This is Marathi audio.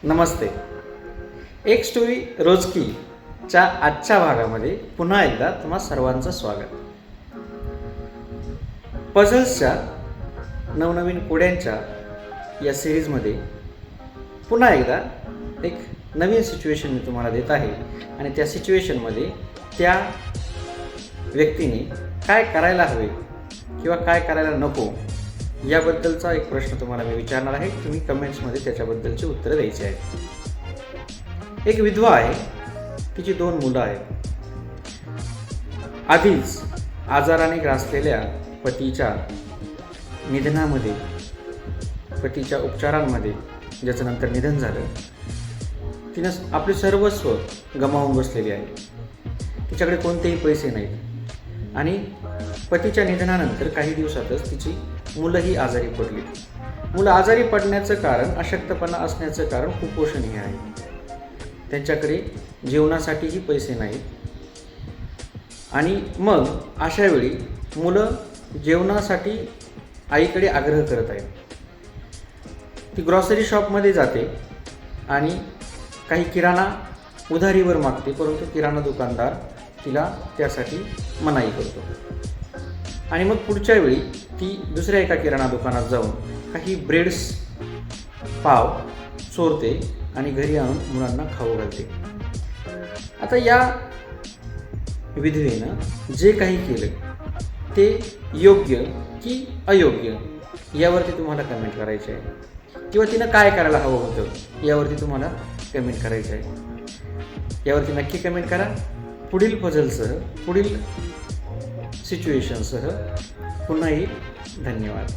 नमस्ते. एक स्टोरी रोजकीच्या आजच्या भागामध्ये पुन्हा एकदा तुम्हा सर्वांचं स्वागत. पझल्सच्या नवनवीन कोड्यांच्या या सिरीजमध्ये पुन्हा एकदा एक नवीन सिच्युएशन मी तुम्हाला देत आहे आणि त्या सिच्युएशनमध्ये त्या व्यक्तीने काय करायला हवे किंवा काय करायला नको याबद्दलचा एक प्रश्न तुम्हाला मी विचारणार आहे. तुम्ही कमेंट्समध्ये त्याच्याबद्दलची उत्तरं द्यायची आहेत. एक विधवा आहे, तिची 2 मुलं आहेत. आधीच आजाराने ग्रासलेल्या पतीच्या निधनामध्ये, पतीच्या उपचारांमध्ये ज्याचं नंतर निधन झालं, तिनं आपले सर्वस्व गमावून बसलेली आहे. तिच्याकडे कोणतेही पैसे नाहीत आणि पतीच्या निधनानंतर काही दिवसातच तिची मुलंही आजारी पडली. मुलं आजारी पडण्याचं कारण, अशक्तपणा असण्याचं कारण कुपोषण हे आहे. त्यांच्याकडे जेवणासाठीही पैसे नाहीत आणि मग अशा वेळी मुलं जेवणासाठी आईकडे आग्रह करत आहेत. ती ग्रॉसरी शॉपमध्ये जाते आणि काही किराणा उधारीवर मागते, परंतु किराणा दुकानदार तिला त्यासाठी मनाई करतो. आणि मग पुढच्या वेळी ती दुसऱ्या एका किराणा दुकानात जाऊन काही ब्रेड्स, पाव चोरते आणि घरी आणून मुलांना खाऊ घालते. आता या विधवेनं जे काही केलं ते योग्य की अयोग्य यावरती तुम्हाला कमेंट करायचे आहे, किंवा तिनं काय करायला हवं होतं यावरती तुम्हाला कमेंट करायचे आहे. यावरती नक्की कमेंट करा. पुढील पझलसह, पुढील सिच्युएशनसह पुन्हा धन्यवाद.